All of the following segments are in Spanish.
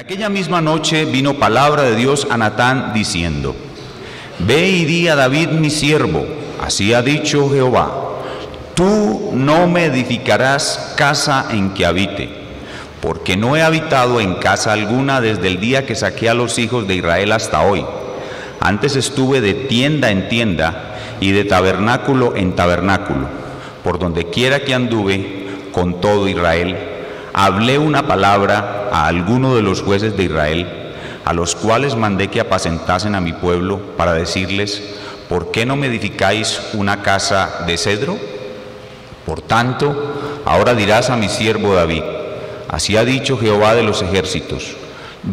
aquella misma noche vino palabra de Dios a Natán diciendo: Ve y di a David mi siervo, así ha dicho Jehová, tú no me edificarás casa en que habite, porque no he habitado en casa alguna desde el día que saqué a los hijos de Israel hasta hoy. Antes estuve de tienda en tienda y de tabernáculo en tabernáculo, por donde quiera que anduve con todo Israel. Hablé una palabra a alguno de los jueces de Israel, a los cuales mandé que apacentasen a mi pueblo, para decirles: ¿por qué no me edificáis una casa de cedro? Por tanto, ahora dirás a mi siervo David: así ha dicho Jehová de los ejércitos,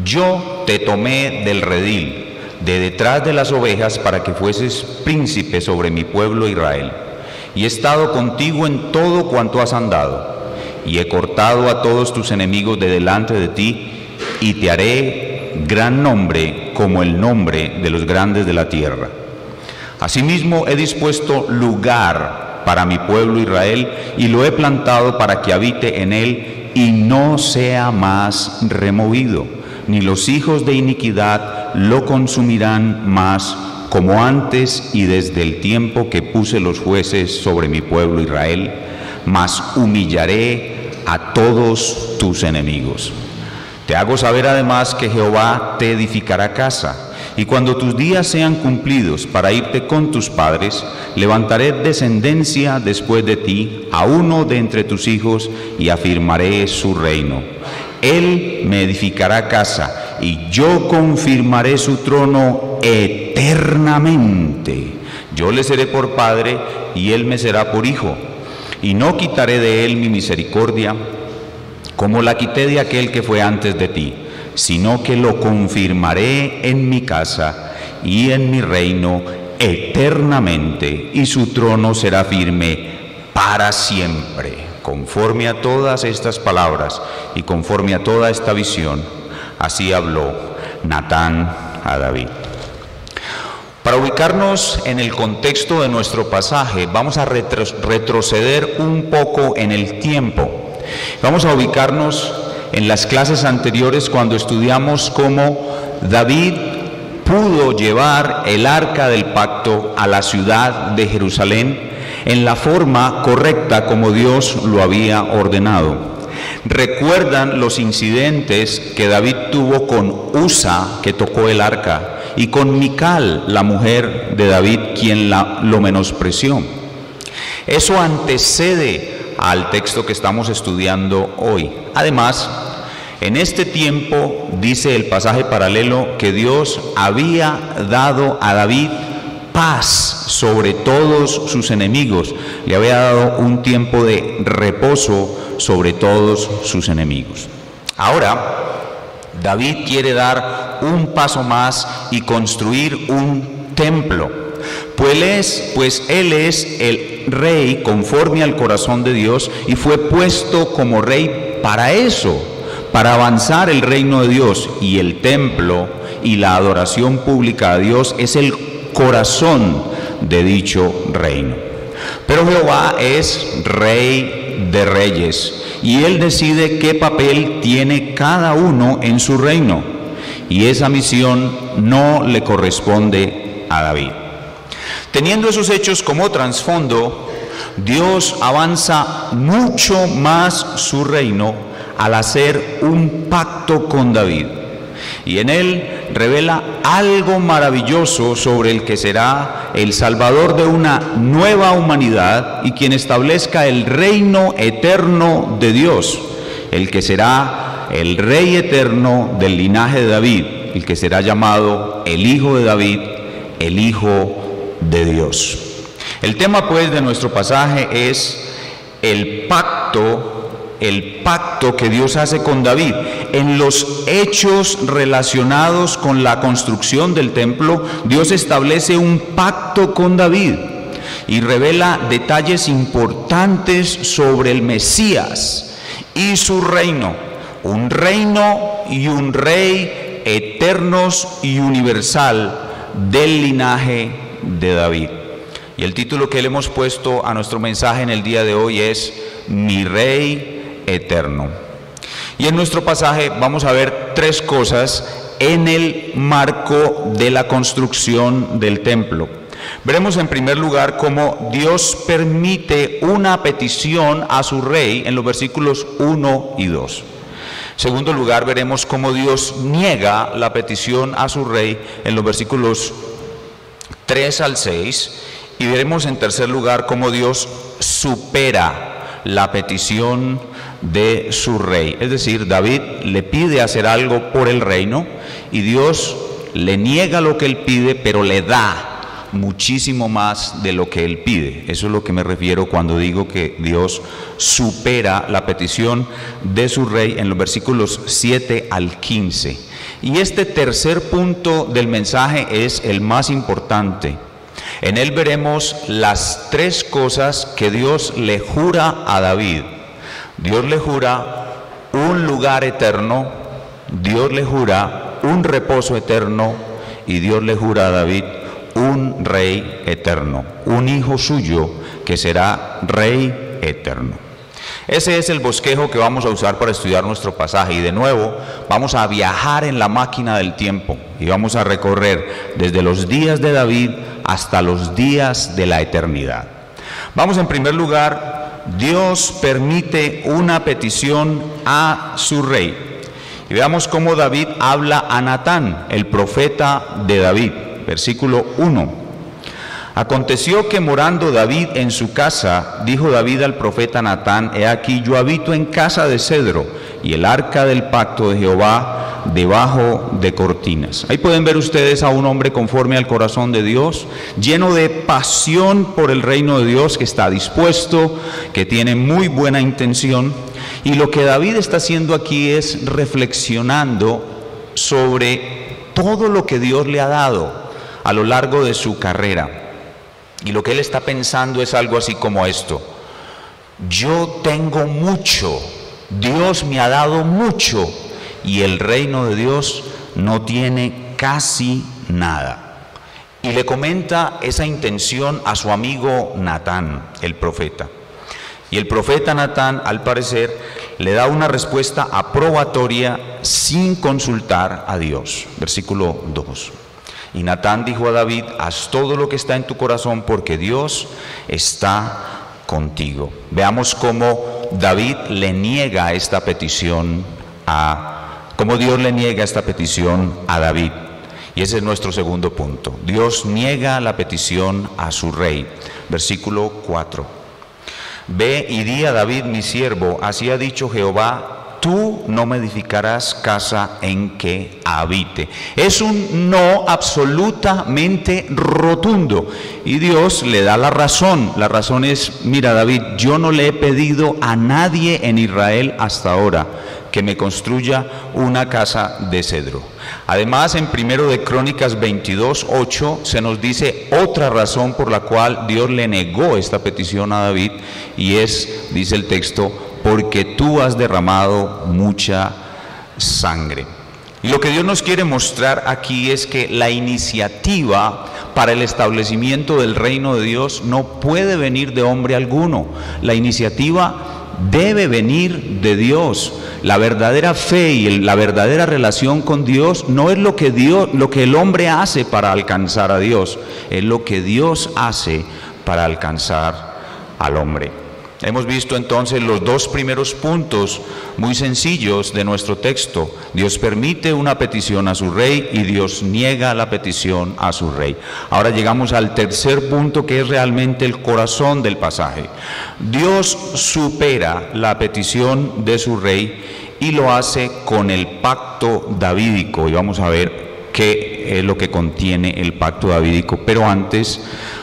yo te tomé del redil, de detrás de las ovejas, para que fueses príncipe sobre mi pueblo Israel, y he estado contigo en todo cuanto has andado, y he cortado a todos tus enemigos de delante de ti, y te haré gran nombre como el nombre de los grandes de la tierra. Asimismo he dispuesto lugar para mi pueblo Israel, y lo he plantado para que habite en él, y no sea más removido, ni los hijos de iniquidad lo consumirán más, como antes y desde el tiempo que puse los jueces sobre mi pueblo Israel, mas humillaré a todos tus enemigos. Te hago saber además que Jehová te edificará casa, y cuando tus días sean cumplidos para irte con tus padres, levantaré descendencia después de ti, a uno de entre tus hijos, y afirmaré su reino. Él me edificará casa, y yo confirmaré su trono eternamente. Yo le seré por padre, y él me será por hijo. Y no quitaré de él mi misericordia, como la quité de aquel que fue antes de ti, sino que lo confirmaré en mi casa y en mi reino eternamente, y su trono será firme para siempre. Conforme a todas estas palabras y conforme a toda esta visión, así habló Natán a David. Para ubicarnos en el contexto de nuestro pasaje, vamos a retroceder un poco en el tiempo. Vamos a ubicarnos en las clases anteriores, cuando estudiamos cómo David pudo llevar el arca del pacto a la ciudad de Jerusalén en la forma correcta como Dios lo había ordenado. ¿Recuerdan los incidentes que David tuvo con Usa, que tocó el arca, y con Mical, la mujer de David, quien lo menospreció? Eso antecede al texto que estamos estudiando hoy. Además, en este tiempo, dice el pasaje paralelo, que Dios había dado a David paz sobre todos sus enemigos. Le había dado un tiempo de reposo sobre todos sus enemigos. Ahora, David quiere dar un paso más y construir un templo. Pues él es el rey conforme al corazón de Dios, y fue puesto como rey para eso, para avanzar el reino de Dios. Y el templo y la adoración pública a Dios es el corazón de dicho reino. Pero Jehová es Rey de reyes, y Él decide qué papel tiene cada uno en su reino, y esa misión no le corresponde a David. Teniendo esos hechos como trasfondo, Dios avanza mucho más su reino al hacer un pacto con David, y en él revela algo maravilloso sobre el que será el Salvador de una nueva humanidad y quien establezca el reino eterno de Dios, el que será el Rey eterno del linaje de David, el que será llamado el Hijo de David, el Hijo de Dios. El tema pues de nuestro pasaje es el pacto que Dios hace con David. En los hechos relacionados con la construcción del templo, Dios establece un pacto con David y revela detalles importantes sobre el Mesías y su reino. Un reino y un rey eternos y universal del linaje de David. Y el título que le hemos puesto a nuestro mensaje en el día de hoy es Mi Rey Eterno. Y en nuestro pasaje vamos a ver tres cosas en el marco de la construcción del templo. Veremos en primer lugar cómo Dios permite una petición a su rey en los versículos 1 y 2. En segundo lugar, veremos cómo Dios niega la petición a su rey en los versículos 3 al 6. Y veremos en tercer lugar cómo Dios supera la petición de su rey. Es decir, David le pide hacer algo por el reino y Dios le niega lo que él pide, pero le da muchísimo más de lo que él pide. Eso es lo que me refiero cuando digo que Dios supera la petición de su rey en los versículos 7 al 15. Y este tercer punto del mensaje es el más importante. En él veremos las tres cosas que Dios le jura a David. Dios le jura un lugar eterno, Dios le jura un reposo eterno y Dios le jura a David un rey eterno, un hijo suyo que será rey eterno. Ese es el bosquejo que vamos a usar para estudiar nuestro pasaje y de nuevo vamos a viajar en la máquina del tiempo y vamos a recorrer desde los días de David hasta los días de la eternidad. Vamos en primer lugar, Dios permite una petición a su rey. Y veamos cómo David habla a Natán, el profeta de David. Versículo 1. Aconteció que morando David en su casa, dijo David al profeta Natán: He aquí, yo habito en casa de cedro, y el arca del pacto de Jehová debajo de cortinas. Ahí pueden ver ustedes a un hombre conforme al corazón de Dios, lleno de pasión por el reino de Dios, que está dispuesto, que tiene muy buena intención. Y lo que David está haciendo aquí es reflexionando sobre todo lo que Dios le ha dado a lo largo de su carrera. Y lo que él está pensando es algo así como esto: yo tengo mucho, Dios me ha dado mucho, y el reino de Dios no tiene casi nada. Y le comenta esa intención a su amigo Natán, el profeta. Y el profeta Natán, al parecer, le da una respuesta aprobatoria sin consultar a Dios. Versículo 2. Y Natán dijo a David: haz todo lo que está en tu corazón, porque Dios está contigo. Veamos cómo David le niega esta petición cómo Dios le niega esta petición a David. Y ese es nuestro segundo punto. Dios niega la petición a su rey. Versículo 4. Ve y di a David mi siervo: así ha dicho Jehová, tú no me edificarás casa en que habite. Es un no absolutamente rotundo. Y Dios le da la razón. La razón es: mira, David, yo no le he pedido a nadie en Israel hasta ahora que me construya una casa de cedro. Además, en 1 de Crónicas 22:8 se nos dice otra razón por la cual Dios le negó esta petición a David, y es, dice el texto, porque tú has derramado mucha sangre. Y lo que Dios nos quiere mostrar aquí es que la iniciativa para el establecimiento del reino de Dios no puede venir de hombre alguno. La iniciativa debe venir de Dios. La verdadera fe y la verdadera relación con Dios no es lo que el hombre hace para alcanzar a Dios, es lo que Dios hace para alcanzar al hombre. Hemos visto entonces los dos primeros puntos muy sencillos de nuestro texto. Dios permite una petición a su rey y Dios niega la petición a su rey. Ahora llegamos al tercer punto, que es realmente el corazón del pasaje. Dios supera la petición de su rey y lo hace con el pacto davídico. Y vamos a ver qué es lo que contiene el pacto davídico. Pero antes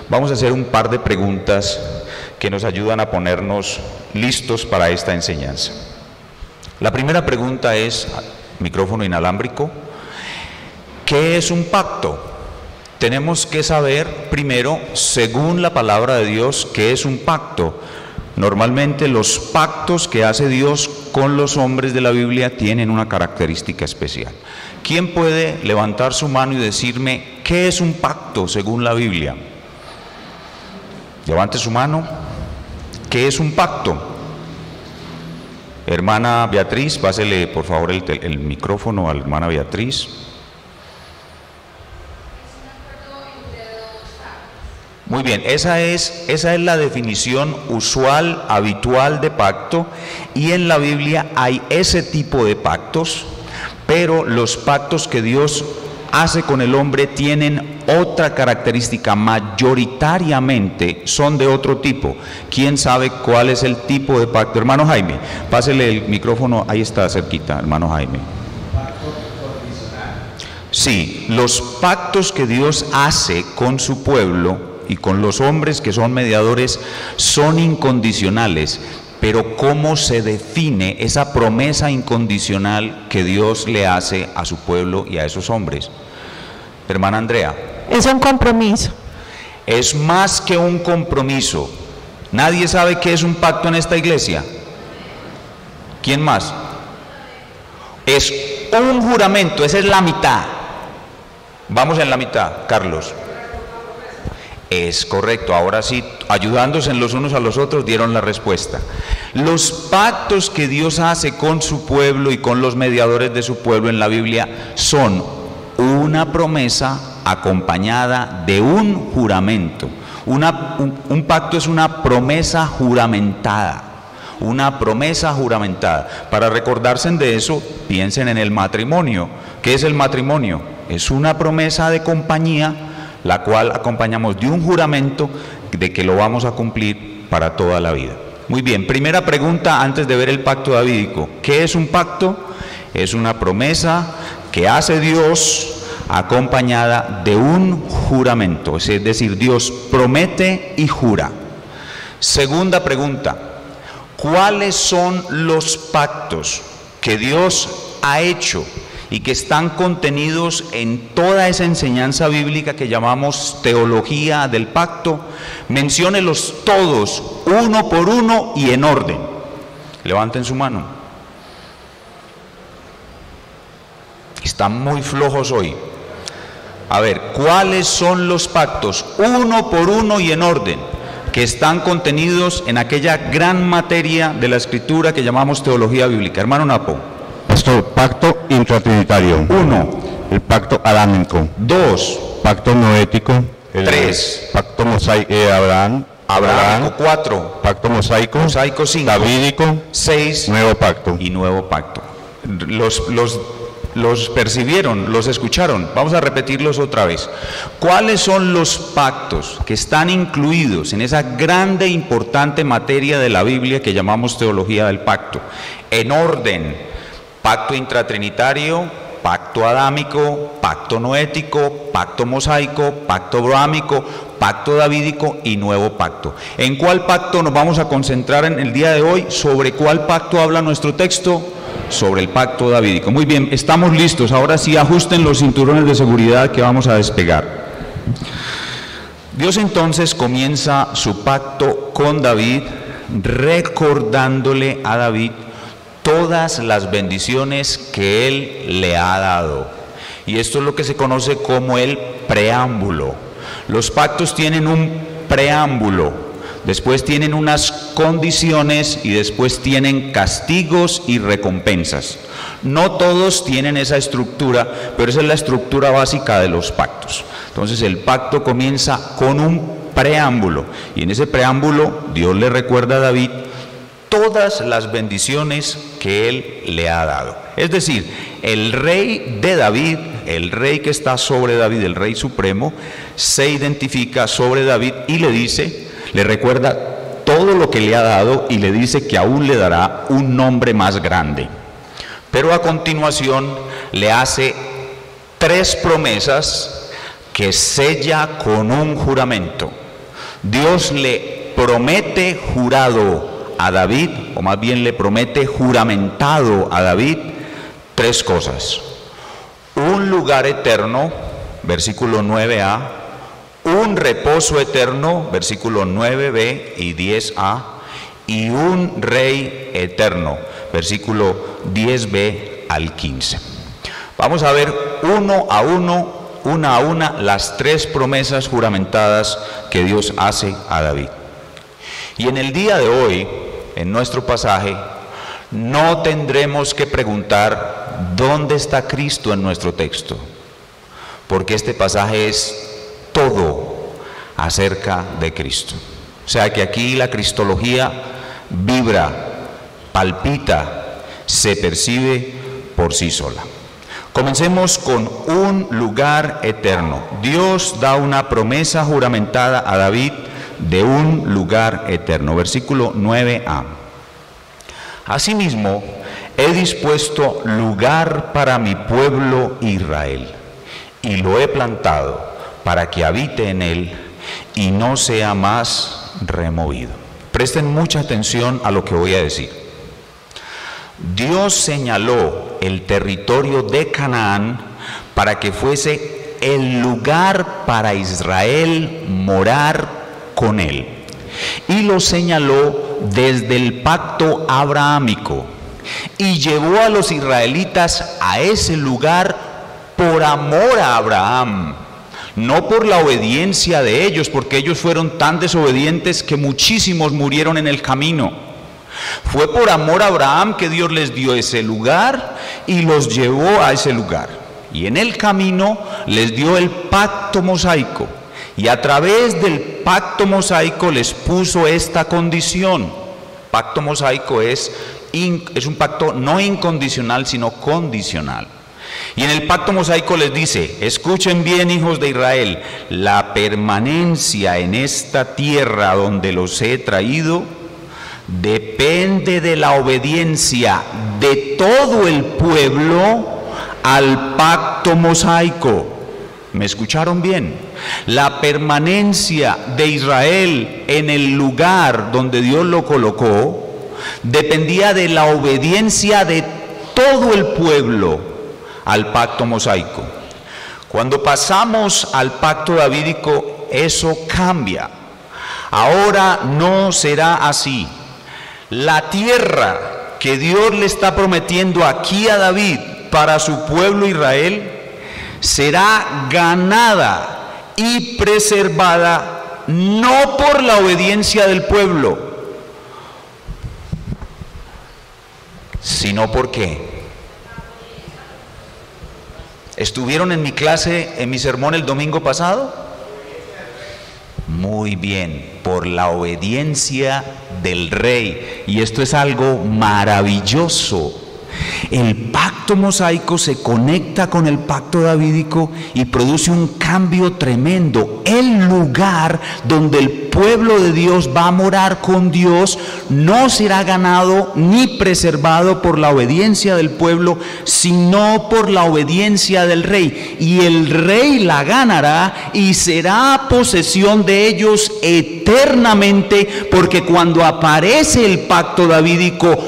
vamos a hacer un par de preguntas que nos ayudan a ponernos listos para esta enseñanza. La primera pregunta es, micrófono inalámbrico: ¿qué es un pacto? Tenemos que saber primero, según la palabra de Dios, qué es un pacto. Normalmente los pactos que hace Dios con los hombres de la Biblia tienen una característica especial. ¿Quién puede levantar su mano y decirme qué es un pacto según la Biblia? Levante su mano. ¿Qué es un pacto? Hermana Beatriz, pásele por favor el micrófono a la hermana Beatriz. Muy bien, esa es la definición usual, habitual de pacto, y en la Biblia hay ese tipo de pactos, pero los pactos que Dios hace con el hombre tienen otra característica, mayoritariamente son de otro tipo. ¿Quién sabe cuál es el tipo de pacto? Hermano Jaime, pásele el micrófono, ahí está cerquita, hermano Jaime. Sí, los pactos que Dios hace con su pueblo y con los hombres que son mediadores son incondicionales, pero ¿cómo se define esa promesa incondicional que Dios le hace a su pueblo y a esos hombres? Hermana Andrea. Es un compromiso. Es más que un compromiso. ¿Nadie sabe qué es un pacto en esta iglesia? ¿Quién más? Es un juramento, esa es la mitad. Vamos en la mitad, Carlos. Es correcto, ahora sí, ayudándose los unos a los otros, dieron la respuesta. Los pactos que Dios hace con su pueblo y con los mediadores de su pueblo en la Biblia son una promesa acompañada de un juramento. Un pacto es una promesa juramentada. Una promesa juramentada. Para recordarse de eso, piensen en el matrimonio. ¿Qué es el matrimonio? Es una promesa de compañía, la cual acompañamos de un juramento de que lo vamos a cumplir para toda la vida. Muy bien, primera pregunta antes de ver el pacto davídico. ¿Qué es un pacto? Es una promesa que hace Dios acompañada de un juramento, es decir, Dios promete y jura. Segunda pregunta, ¿cuáles son los pactos que Dios ha hecho y que están contenidos en toda esa enseñanza bíblica que llamamos teología del pacto? Menciónelos todos, uno por uno y en orden. Levanten su mano. Están muy flojos hoy. A ver, ¿cuáles son los pactos? Uno por uno y en orden, que están contenidos en aquella gran materia de la Escritura que llamamos teología bíblica. Hermano Napo. Pastor, pacto intratrinitario. 1. El pacto adámico. 2. Pacto noético. 3. Pacto mosaico. Abraham. 4. Pacto mosaico. Mosaico 5. Davídico. 6. Nuevo pacto. Y nuevo pacto. Los percibieron, los escucharon. Vamos a repetirlos otra vez. ¿Cuáles son los pactos que están incluidos en esa grande e importante materia de la Biblia que llamamos teología del pacto? En orden: pacto intratrinitario, pacto adámico, pacto noético, pacto mosaico, pacto abrahámico, pacto davídico y nuevo pacto. ¿En cuál pacto nos vamos a concentrar en el día de hoy? ¿Sobre cuál pacto habla nuestro texto? Sobre el pacto davídico. Muy bien, estamos listos. Ahora sí, ajusten los cinturones de seguridad que vamos a despegar. Dios entonces comienza su pacto con David, recordándole a David todas las bendiciones que él le ha dado. Y esto es lo que se conoce como el preámbulo. Los pactos tienen un preámbulo. Después tienen unas condiciones y después tienen castigos y recompensas. No todos tienen esa estructura, pero esa es la estructura básica de los pactos. Entonces el pacto comienza con un preámbulo, y en ese preámbulo Dios le recuerda a David todas las bendiciones que él le ha dado. Es decir, el rey de David, el rey que está sobre David, el rey supremo, se identifica sobre David y le dice, le recuerda todo lo que le ha dado y le dice que aún le dará un nombre más grande. Pero a continuación le hace 3 promesas que sella con un juramento. Dios le promete jurado a David, o más bien le promete juramentado a David 3 cosas: un lugar eterno, versículo 9a, un reposo eterno, versículo 9b y 10a, y un rey eterno, versículo 10b al 15. Vamos a ver una a una, las 3 promesas juramentadas que Dios hace a David. Y en el día de hoy, en nuestro pasaje, no tendremos que preguntar dónde está Cristo en nuestro texto, porque este pasaje es todo acerca de Cristo. O sea que aquí la cristología vibra, palpita, se percibe por sí sola. Comencemos con un lugar eterno. Dios da una promesa juramentada a David de un lugar eterno. Versículo 9a. Asimismo, he dispuesto lugar para mi pueblo Israel, y lo he plantado para que habite en él y no sea más removido. Presten mucha atención a lo que voy a decir. Dios señaló el territorio de Canaán para que fuese el lugar para Israel morar con él. Y lo señaló desde el pacto abrahámico y llevó a los israelitas a ese lugar por amor a Abraham, no por la obediencia de ellos, porque ellos fueron tan desobedientes que muchísimos murieron en el camino. Fue por amor a Abraham que Dios les dio ese lugar y los llevó a ese lugar. Y en el camino les dio el pacto mosaico. Y a través del pacto mosaico les puso esta condición. Pacto mosaico es un pacto no incondicional, sino condicional. Y en el pacto mosaico les dice: escuchen bien, hijos de Israel, la permanencia en esta tierra donde los he traído depende de la obediencia de todo el pueblo al pacto mosaico. ¿Me escucharon bien? La permanencia de Israel en el lugar donde Dios lo colocó dependía de la obediencia de todo el pueblo al pacto mosaico. Cuando pasamos al pacto davídico, eso cambia. Ahora no será así. La tierra que Dios le está prometiendo aquí a David para su pueblo Israel será ganada y preservada no por la obediencia del pueblo, sino porque ¿estuvieron en mi clase, en mi sermón el domingo pasado? Muy bien, por la obediencia del rey. Y esto es algo maravilloso. El pacto mosaico se conecta con el pacto davídico y produce un cambio tremendo. El lugar donde el pueblo de Dios va a morar con Dios no será ganado ni preservado por la obediencia del pueblo, sino por la obediencia del rey. Y el rey la ganará y será posesión de ellos eternamente, porque cuando aparece el pacto davídico,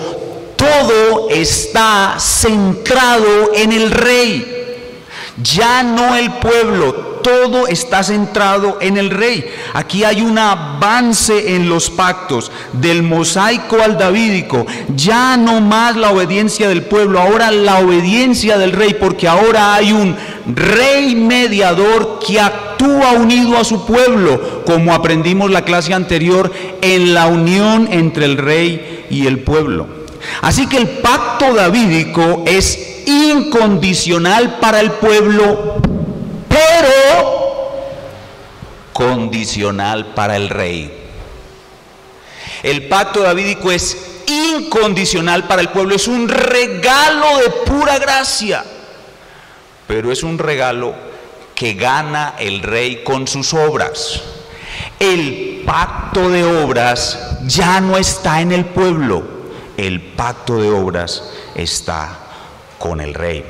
todo está centrado en el rey, ya no el pueblo, todo está centrado en el rey. Aquí hay un avance en los pactos, del mosaico al davídico, ya no más la obediencia del pueblo, ahora la obediencia del rey, porque ahora hay un rey mediador que actúa unido a su pueblo, como aprendimos la clase anterior, en la unión entre el rey y el pueblo. Así que el pacto davídico es incondicional para el pueblo, pero condicional para el rey. El pacto davídico es incondicional para el pueblo, es un regalo de pura gracia, pero es un regalo que gana el rey con sus obras. El pacto de obras ya no está en el pueblo. El pacto de obras está con el rey.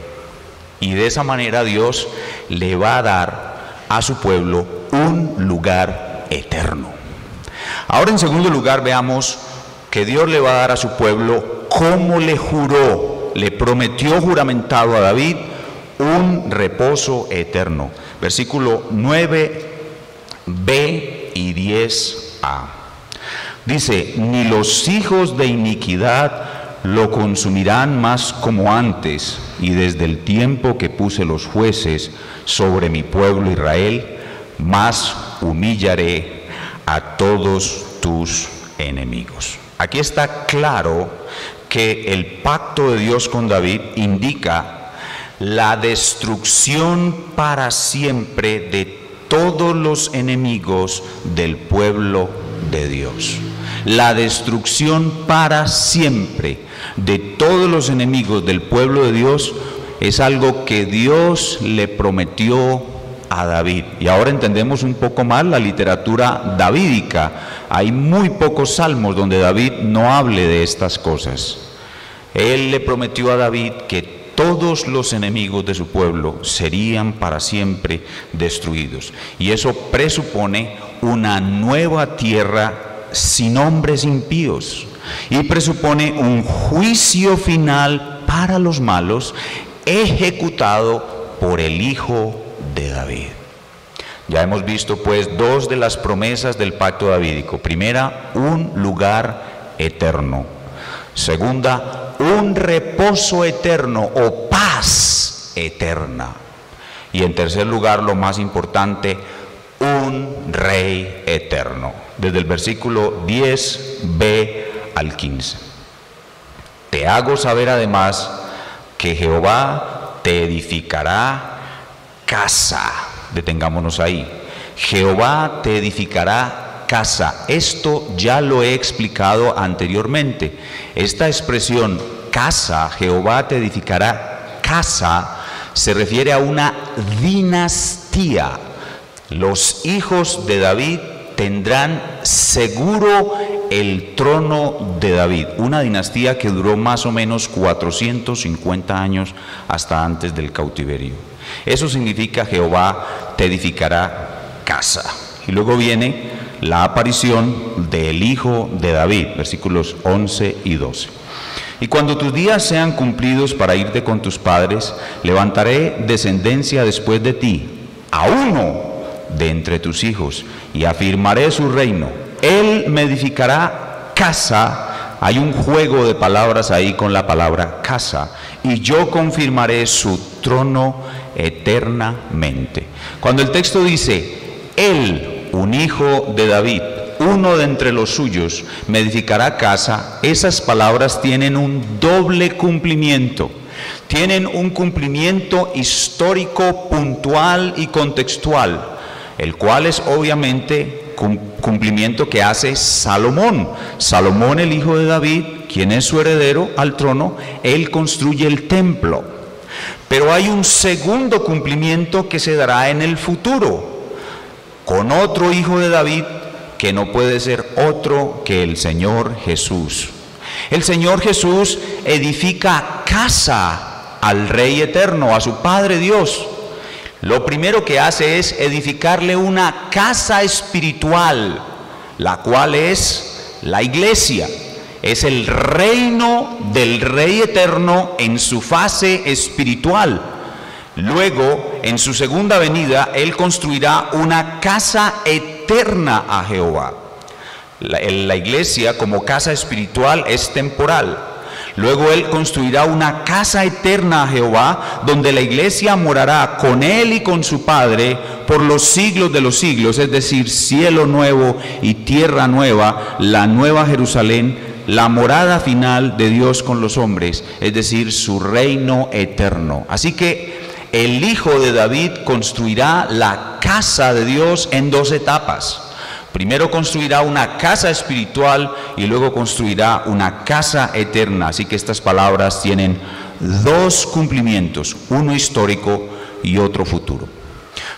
Y de esa manera Dios le va a dar a su pueblo un lugar eterno. Ahora, en segundo lugar, veamos que Dios le va a dar a su pueblo, como le juró, le prometió juramentado a David, un reposo eterno. Versículo 9b y 10a. Dice: ni los hijos de iniquidad lo consumirán más como antes, y desde el tiempo que puse los jueces sobre mi pueblo Israel, más humillaré a todos tus enemigos. Aquí está claro que el pacto de Dios con David indica la destrucción para siempre de todos los enemigos del pueblo de Dios. La destrucción para siempre de todos los enemigos del pueblo de Dios es algo que Dios le prometió a David. Y ahora entendemos un poco más la literatura davídica. Hay muy pocos salmos donde David no hable de estas cosas. Él le prometió a David que todos los enemigos de su pueblo serían para siempre destruidos. Y eso presupone una nueva tierra sin hombres impíos. Y presupone un juicio final para los malos ejecutado por el Hijo de David. Ya hemos visto pues dos de las promesas del pacto davídico. Primera, un lugar eterno. Segunda, un reposo eterno o paz eterna. Y en tercer lugar, lo más importante, un rey eterno. Desde el versículo 10b al 15. Te hago saber además que Jehová te edificará casa. Detengámonos ahí. Jehová te edificará casa. Esto ya lo he explicado anteriormente. Esta expresión casa, Jehová te edificará casa, se refiere a una dinastía. Los hijos de David tendrán seguro el trono de David, una dinastía que duró más o menos 450 años hasta antes del cautiverio. Eso significa Jehová te edificará casa. Y luego viene la aparición del Hijo de David, versículos 11 y 12. Y cuando tus días sean cumplidos para irte con tus padres, levantaré descendencia después de ti, a uno de entre tus hijos, y afirmaré su reino. Él me edificará casa. Hay un juego de palabras ahí con la palabra casa. Y yo confirmaré su trono eternamente. Cuando el texto dice, él, un hijo de David, uno de entre los suyos, me edificará casa, esas palabras tienen un doble cumplimiento. Tienen un cumplimiento histórico, puntual y contextual, el cual es obviamente cumplimiento que hace Salomón. Salomón, el hijo de David, quien es su heredero al trono, él construye el templo. Pero hay un segundo cumplimiento que se dará en el futuro, con otro hijo de David, que no puede ser otro que el Señor Jesús. El Señor Jesús edifica casa al Rey eterno, a su Padre Dios. Lo primero que hace es edificarle una casa espiritual, la cual es la iglesia. Es el reino del Rey eterno en su fase espiritual. Luego, en su segunda venida, Él construirá una casa eterna a Jehová. La iglesia como casa espiritual es temporal. Luego Él construirá una casa eterna a Jehová, donde la iglesia morará con Él y con su Padre por los siglos de los siglos, es decir, cielo nuevo y tierra nueva, la nueva Jerusalén, la morada final de Dios con los hombres, es decir, su reino eterno. Así que el Hijo de David construirá la casa de Dios en dos etapas. Primero construirá una casa espiritual y luego construirá una casa eterna. Así que estas palabras tienen dos cumplimientos, uno histórico y otro futuro.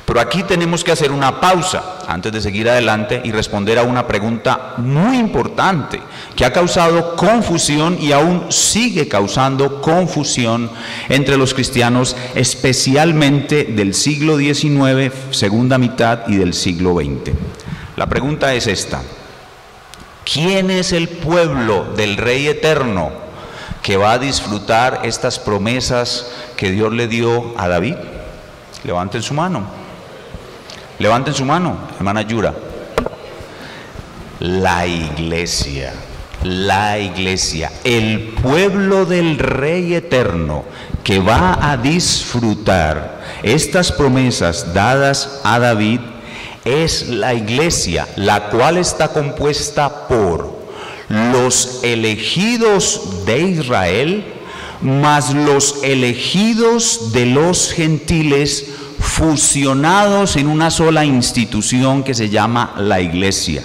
Pero aquí tenemos que hacer una pausa antes de seguir adelante y responder a una pregunta muy importante que ha causado confusión y aún sigue causando confusión entre los cristianos, especialmente del siglo XIX, segunda mitad, y del siglo XX. La pregunta es esta: ¿quién es el pueblo del Rey eterno que va a disfrutar estas promesas que Dios le dio a David? Levanten su mano. Levanten su mano, hermana Yura. La iglesia, el pueblo del Rey eterno que va a disfrutar estas promesas dadas a David es la iglesia, la cual está compuesta por los elegidos de Israel, más los elegidos de los gentiles, fusionados en una sola institución que se llama la iglesia.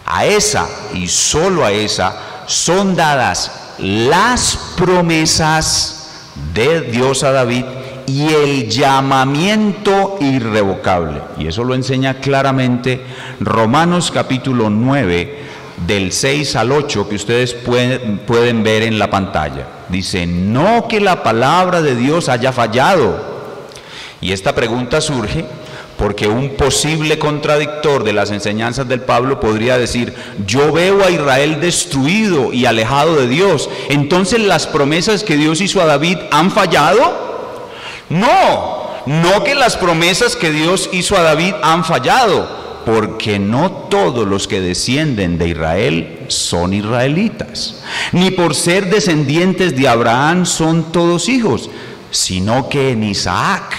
A esa y solo a esa son dadas las promesas de Dios a David y el llamamiento irrevocable. Y eso lo enseña claramente Romanos capítulo 9, del 6 al 8, que ustedes pueden ver en la pantalla. Dice, no que la palabra de Dios haya fallado. Y esta pregunta surge porque un posible contradictor de las enseñanzas del Pablo podría decir, yo veo a Israel destruido y alejado de Dios, entonces las promesas que Dios hizo a David han fallado. No que las promesas que Dios hizo a David han fallado, porque no todos los que descienden de Israel son israelitas, ni por ser descendientes de Abraham son todos hijos, sino que en Isaac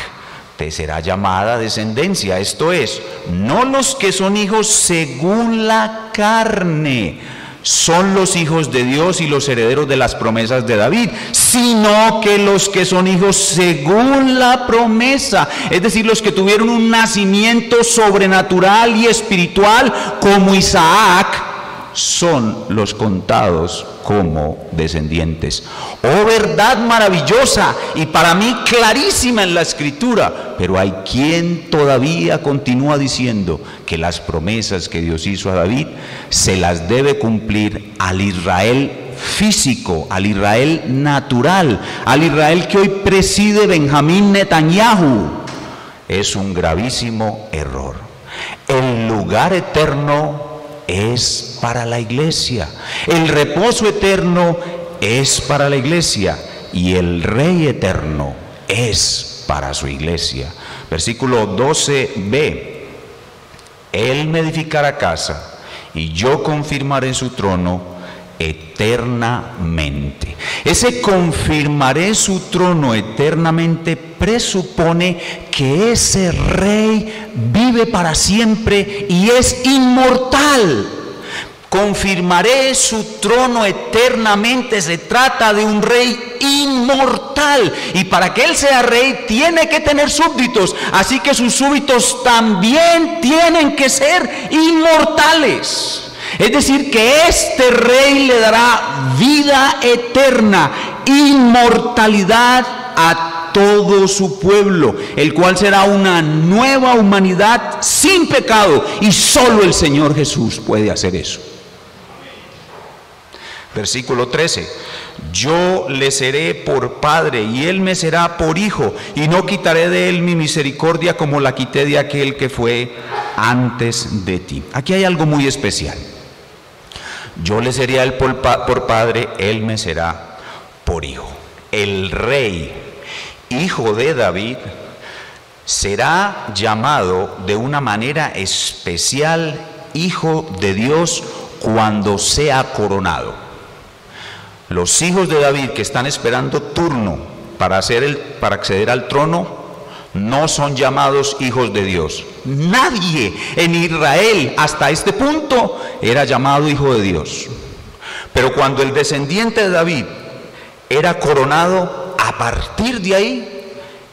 te será llamada descendencia, esto es, no los que son hijos según la carne son los hijos de Dios y los herederos de las promesas de David, sino que los que son hijos según la promesa, es decir, los que tuvieron un nacimiento sobrenatural y espiritual como Isaac, son los contados como descendientes. Oh, verdad maravillosa y para mí clarísima en la Escritura, pero hay quien todavía continúa diciendo que las promesas que Dios hizo a David se las debe cumplir al Israel físico, al Israel natural, al Israel que hoy preside Benjamín Netanyahu. Es un gravísimo error. El lugar eterno es para la iglesia, el reposo eterno es para la iglesia y el Rey eterno es para su iglesia. Versículo 12b, Él me edificará casa y yo confirmaré su trono eternamente. Ese confirmaré su trono eternamente presupone que ese rey vive para siempre y es inmortal. Confirmaré su trono eternamente, se trata de un rey inmortal, y para que él sea rey tiene que tener súbditos, así que sus súbditos también tienen que ser inmortales. Es decir, que este rey le dará vida eterna, inmortalidad a todo su pueblo, el cual será una nueva humanidad sin pecado, y solo el Señor Jesús puede hacer eso. Versículo 13, yo le seré por padre y él me será por hijo, y no quitaré de él mi misericordia como la quité de aquel que fue antes de ti. Aquí hay algo muy especial. Yo le seré a él por padre, él me será por hijo. El rey, hijo de David, será llamado de una manera especial hijo de Dios cuando sea coronado. Los hijos de David que están esperando turno para acceder al trono no son llamados hijos de Dios. Nadie en Israel hasta este punto era llamado hijo de Dios. Pero cuando el descendiente de David era coronado, a partir de ahí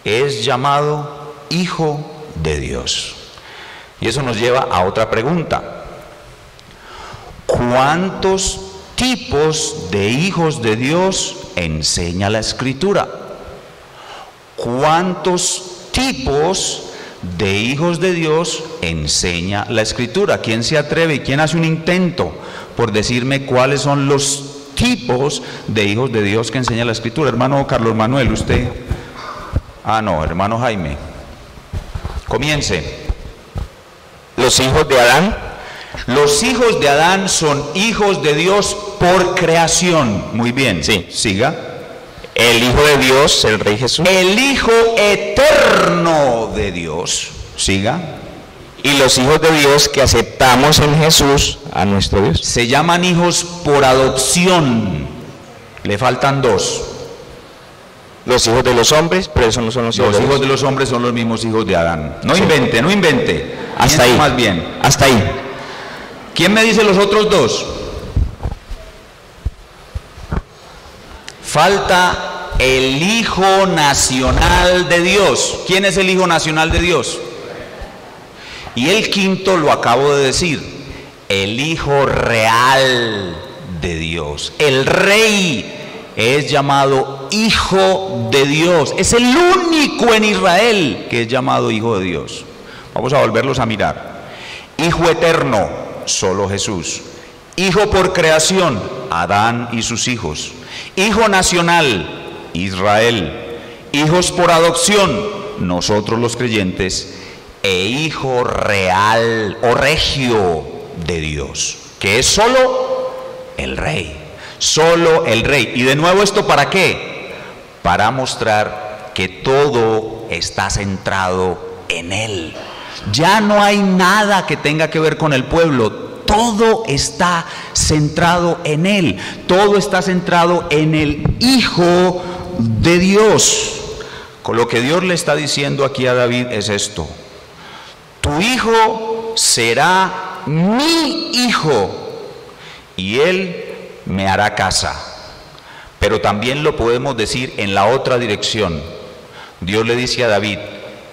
es llamado hijo de Dios. Y eso nos lleva a otra pregunta. ¿Cuántos tipos de hijos de Dios enseña la Escritura? ¿Cuántos tipos de hijos de Dios enseña la Escritura? ¿Quién se atreve y quién hace un intento por decirme cuáles son los tipos de hijos de Dios que enseña la Escritura? Hermano Carlos Manuel, usted. No, hermano Jaime. Comience. Los hijos de Adán. Los hijos de Adán son hijos de Dios por creación. Muy bien. Sí. Siga. El Hijo de Dios, el Rey Jesús. El Hijo eterno de Dios. Siga. Y los hijos de Dios que aceptamos en Jesús a nuestro Dios. Se llaman hijos por adopción. Le faltan dos. Los hijos de los hombres, pero esos no son los hijos de Dios. Los hijos de los hombres son los mismos hijos de Adán. No invente, no invente. Hasta ahí. Más bien. Hasta ahí. ¿Quién me dice los otros dos? Falta el Hijo Nacional de Dios. ¿Quién es el Hijo Nacional de Dios? Y el quinto lo acabo de decir, el Hijo Real de Dios. El Rey es llamado Hijo de Dios. Es el único en Israel que es llamado Hijo de Dios. Vamos a volverlos a mirar. Hijo eterno, solo Jesús. Hijo por creación, Adán y sus hijos. Hijo nacional, Israel. Hijos por adopción, nosotros los creyentes. E hijo real o regio de Dios, que es solo el Rey. Solo el Rey. Y de nuevo, ¿esto para qué? Para mostrar que todo está centrado en Él. Ya no hay nada que tenga que ver con el pueblo. Todo está centrado en Él. Todo está centrado en el Hijo de Dios. Con lo que Dios le está diciendo aquí a David es esto: tu hijo será mi hijo y él me hará casa. Pero también lo podemos decir en la otra dirección. Dios le dice a David: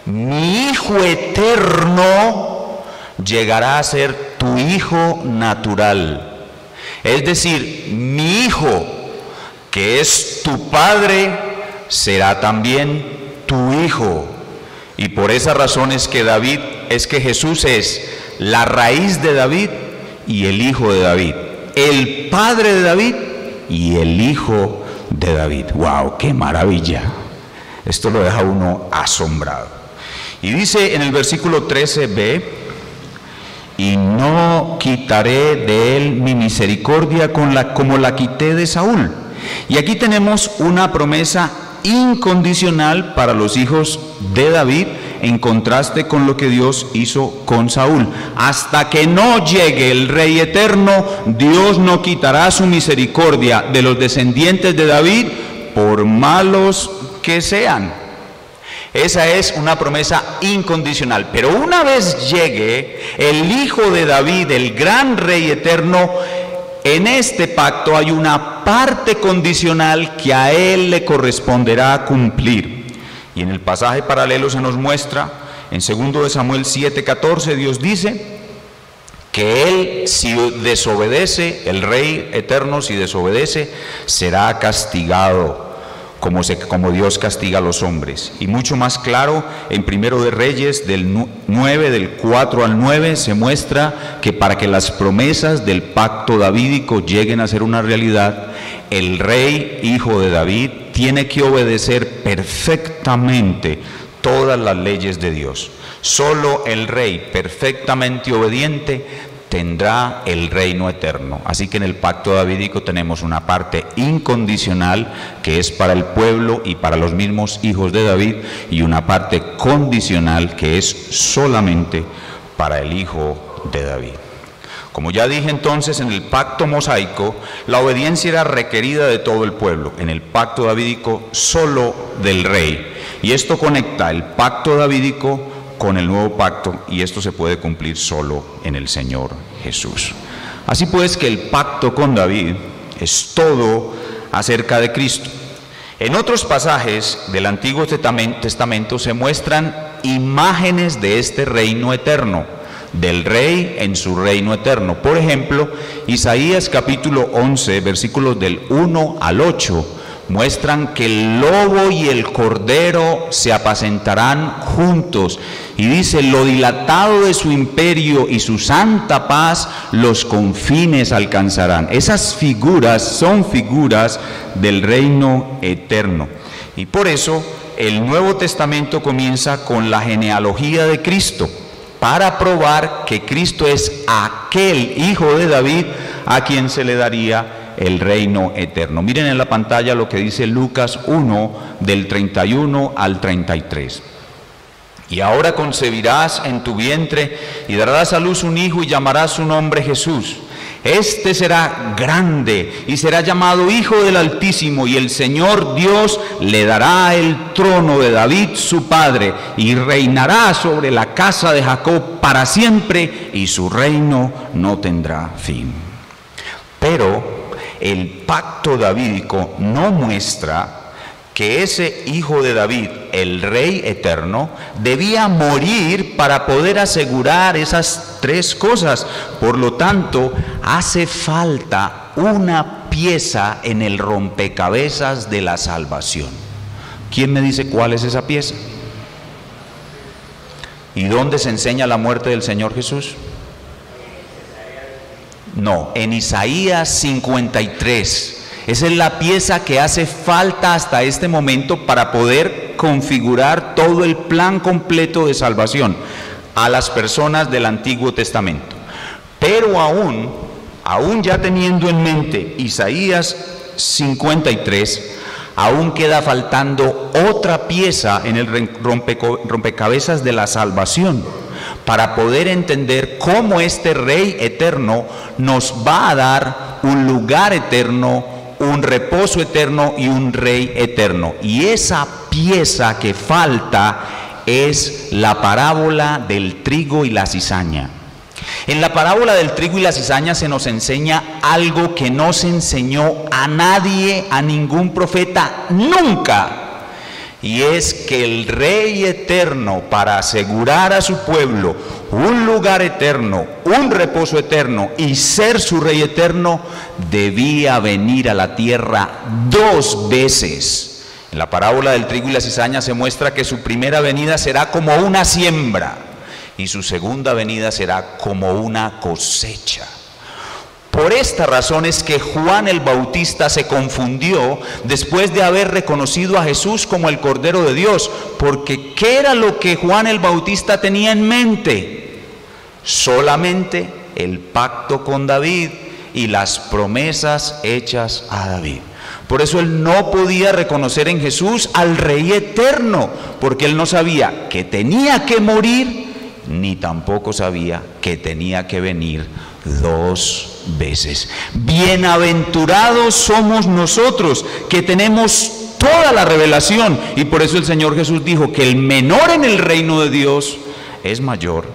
mi hijo eterno llegará a ser tu hijo natural. Es decir, mi hijo, que es tu padre, será también tu hijo. Y por esa razón es que Jesús es la raíz de David y el hijo de David, el padre de David y el hijo de David. ¡Wow! ¡Qué maravilla! Esto lo deja uno asombrado. Y dice en el versículo 13b: y no quitaré de él mi misericordia como la quité de Saúl. Y aquí tenemos una promesa incondicional para los hijos de David, en contraste con lo que Dios hizo con Saúl. Hasta que no llegue el Rey eterno, Dios no quitará su misericordia de los descendientes de David, por malos que sean. Esa es una promesa incondicional. Pero una vez llegue el Hijo de David, el gran Rey eterno, en este pacto hay una parte condicional que a él le corresponderá cumplir. Y en el pasaje paralelo se nos muestra, en 2 de Samuel 7:14, Dios dice que él, si desobedece, el Rey eterno, si desobedece, será castigado como Dios castiga a los hombres. Y mucho más claro, en 1 de Reyes del 9, del 4 al 9, se muestra que para que las promesas del pacto davídico lleguen a ser una realidad, el Rey, hijo de David, tiene que obedecer perfectamente todas las leyes de Dios. Solo el Rey perfectamente obediente tendrá el reino eterno. Así que en el pacto davídico tenemos una parte incondicional que es para el pueblo y para los mismos hijos de David, y una parte condicional que es solamente para el hijo de David. Como ya dije entonces, en el pacto mosaico la obediencia era requerida de todo el pueblo. En el pacto davídico solo del rey. Y esto conecta el pacto davídico con el nuevo pacto, y esto se puede cumplir solo en el Señor Jesús. Así pues, que el pacto con David es todo acerca de Cristo. En otros pasajes del Antiguo Testamento se muestran imágenes de este reino eterno, del rey en su reino eterno. Por ejemplo, Isaías capítulo 11, versículos del 1 al 8, muestran que el lobo y el cordero se apacentarán juntos, y dice: lo dilatado de su imperio y su santa paz los confines alcanzarán. Esas figuras son figuras del reino eterno. Y por eso el Nuevo Testamento comienza con la genealogía de Cristo, para probar que Cristo es aquel hijo de David a quien se le daría el reino eterno. Miren en la pantalla lo que dice Lucas 1, del 31 al 33. Y ahora concebirás en tu vientre y darás a luz un hijo, y llamarás su nombre Jesús. Este será grande y será llamado Hijo del Altísimo, y el Señor Dios le dará el trono de David su padre, y reinará sobre la casa de Jacob para siempre, y su reino no tendrá fin. Pero el pacto davídico no muestra que ese hijo de David, el rey eterno, debía morir para poder asegurar esas tres cosas. Por lo tanto, hace falta una pieza en el rompecabezas de la salvación. ¿Quién me dice cuál es esa pieza? ¿Y dónde se enseña la muerte del Señor Jesús? No, en Isaías 53. Esa es la pieza que hace falta hasta este momento para poder configurar todo el plan completo de salvación a las personas del Antiguo Testamento. Pero aún ya teniendo en mente Isaías 53, aún queda faltando otra pieza en el rompecabezas de la salvación, para poder entender cómo este Rey eterno nos va a dar un lugar eterno, un reposo eterno y un Rey eterno. Y esa pieza que falta es la parábola del trigo y la cizaña. En la parábola del trigo y la cizaña se nos enseña algo que no se enseñó a nadie, a ningún profeta, nunca. Y es que el Rey eterno, para asegurar a su pueblo un lugar eterno, un reposo eterno y ser su Rey eterno, debía venir a la tierra 2 veces. En la parábola del trigo y la cizaña se muestra que su primera venida será como una siembra y su segunda venida será como una cosecha. Por esta razón es que Juan el Bautista se confundió después de haber reconocido a Jesús como el Cordero de Dios, porque ¿qué era lo que Juan el Bautista tenía en mente? Solamente el pacto con David y las promesas hechas a David. Por eso él no podía reconocer en Jesús al Rey eterno, porque él no sabía que tenía que morir, ni tampoco sabía que tenía que venir 2 veces. Bienaventurados somos nosotros que tenemos toda la revelación, y por eso el Señor Jesús dijo que el menor en el reino de Dios es mayor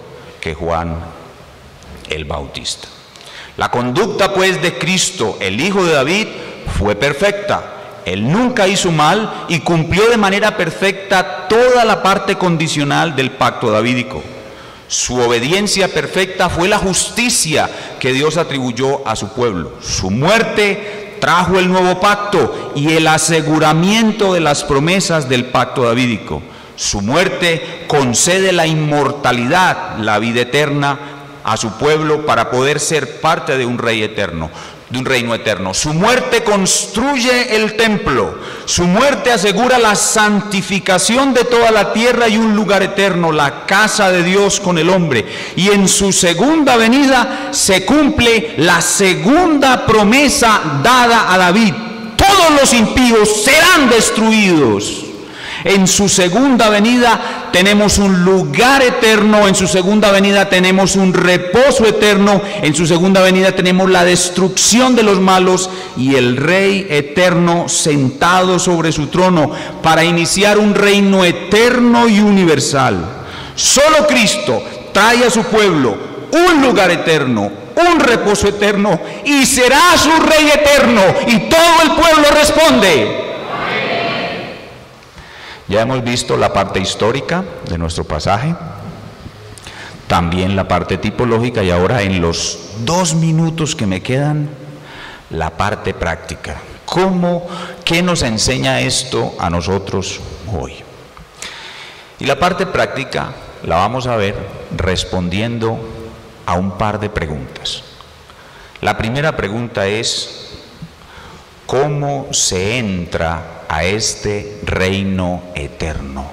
que Juan el Bautista. La conducta pues de Cristo, el Hijo de David, fue perfecta. Él nunca hizo mal y cumplió de manera perfecta toda la parte condicional del pacto davídico. Su obediencia perfecta fue la justicia que Dios atribuyó a su pueblo. Su muerte trajo el nuevo pacto y el aseguramiento de las promesas del pacto davídico. Su muerte concede la inmortalidad, la vida eterna a su pueblo para poder ser parte de un rey eterno, de un reino eterno. Su muerte construye el templo. Su muerte asegura la santificación de toda la tierra y un lugar eterno, la casa de Dios con el hombre. Y en su segunda venida se cumple la segunda promesa dada a David: todos los impíos serán destruidos. En su segunda venida tenemos un lugar eterno, en su segunda venida tenemos un reposo eterno, en su segunda venida tenemos la destrucción de los malos y el Rey eterno sentado sobre su trono para iniciar un reino eterno y universal. Solo Cristo trae a su pueblo un lugar eterno, un reposo eterno, y será su Rey eterno, y todo el pueblo responde. Ya hemos visto la parte histórica de nuestro pasaje, también la parte tipológica, y ahora en los 2 minutos que me quedan, la parte práctica. ¿Qué nos enseña esto a nosotros hoy? Y la parte práctica la vamos a ver respondiendo a un par de preguntas. La primera pregunta es: ¿cómo se entra a este reino eterno?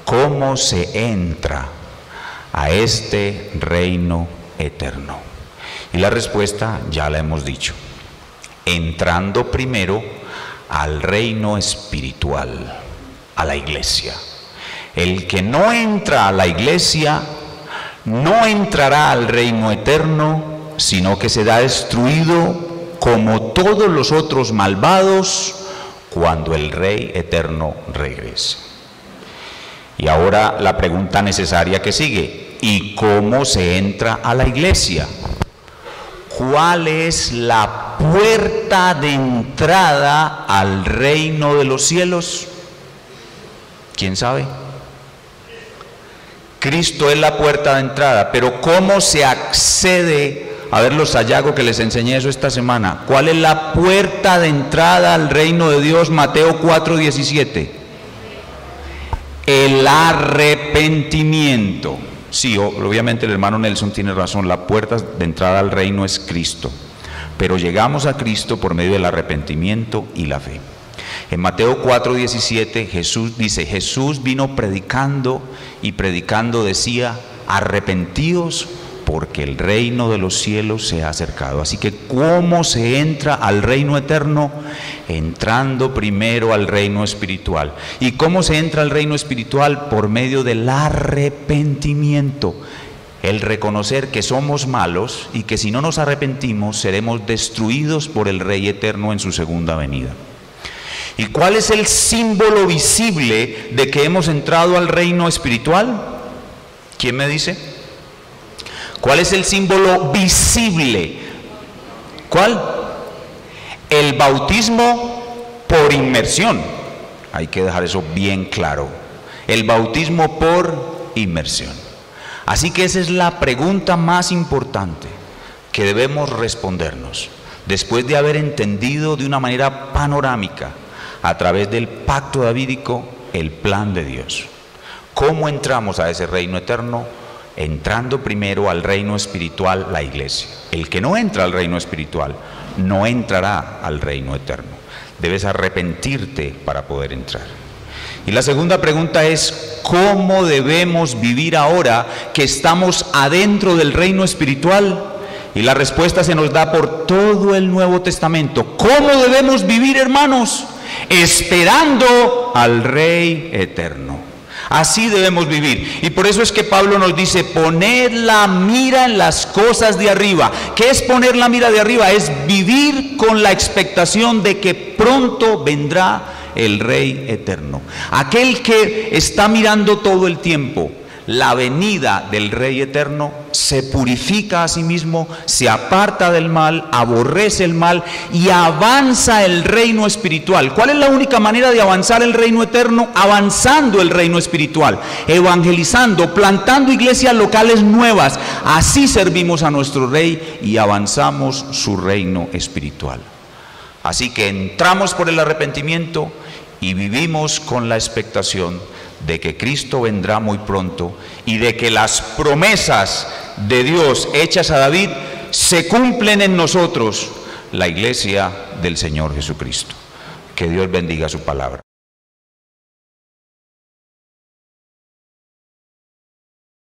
¿Cómo se entra a este reino eterno? Y la respuesta ya la hemos dicho: entrando primero al reino espiritual, a la iglesia. El que no entra a la iglesia no entrará al reino eterno, sino que será destruido como todos los otros malvados cuando el Rey eterno regrese. Y ahora la pregunta necesaria que sigue: ¿y cómo se entra a la iglesia? ¿Cuál es la puerta de entrada al reino de los cielos? ¿Quién sabe? Cristo es la puerta de entrada, pero ¿cómo se accede? A ver los hallazgos que les enseñé eso esta semana. ¿Cuál es la puerta de entrada al reino de Dios? Mateo 4:17. El arrepentimiento. Sí, obviamente el hermano Nelson tiene razón, la puerta de entrada al reino es Cristo, pero llegamos a Cristo por medio del arrepentimiento y la fe. En Mateo 4:17 Jesús dice, Jesús vino predicando y predicando decía, arrepentíos porque el reino de los cielos se ha acercado. Así que ¿cómo se entra al reino eterno? Entrando primero al reino espiritual. ¿Y cómo se entra al reino espiritual? Por medio del arrepentimiento. El reconocer que somos malos y que si no nos arrepentimos seremos destruidos por el Rey eterno en su segunda venida. ¿Y cuál es el símbolo visible de que hemos entrado al reino espiritual? ¿Quién me dice? ¿Cuál es el símbolo visible? ¿Cuál? El bautismo por inmersión. Hay que dejar eso bien claro. El bautismo por inmersión. Así que esa es la pregunta más importante que debemos respondernos después de haber entendido de una manera panorámica a través del pacto davídico el plan de Dios. ¿Cómo entramos a ese reino eterno? Entrando primero al reino espiritual, la iglesia. El que no entra al reino espiritual no entrará al reino eterno. Debes arrepentirte para poder entrar. Y la segunda pregunta es, ¿cómo debemos vivir ahora que estamos adentro del reino espiritual? Y la respuesta se nos da por todo el Nuevo Testamento. ¿Cómo debemos vivir, hermanos? Esperando al Rey eterno. Así debemos vivir. Y por eso es que Pablo nos dice, poned la mira en las cosas de arriba. ¿Qué es poner la mira de arriba? Es vivir con la expectación de que pronto vendrá el Rey eterno. Aquel que está mirando todo el tiempo la venida del Rey eterno, se purifica a sí mismo, se aparta del mal, aborrece el mal y avanza el reino espiritual. ¿Cuál es la única manera de avanzar el reino eterno? Avanzando el reino espiritual, evangelizando, plantando iglesias locales nuevas. Así servimos a nuestro Rey y avanzamos su reino espiritual. Así que entramos por el arrepentimiento y vivimos con la expectación de que Cristo vendrá muy pronto y de que las promesas de Dios hechas a David se cumplen en nosotros, la iglesia del Señor Jesucristo. Que Dios bendiga su palabra.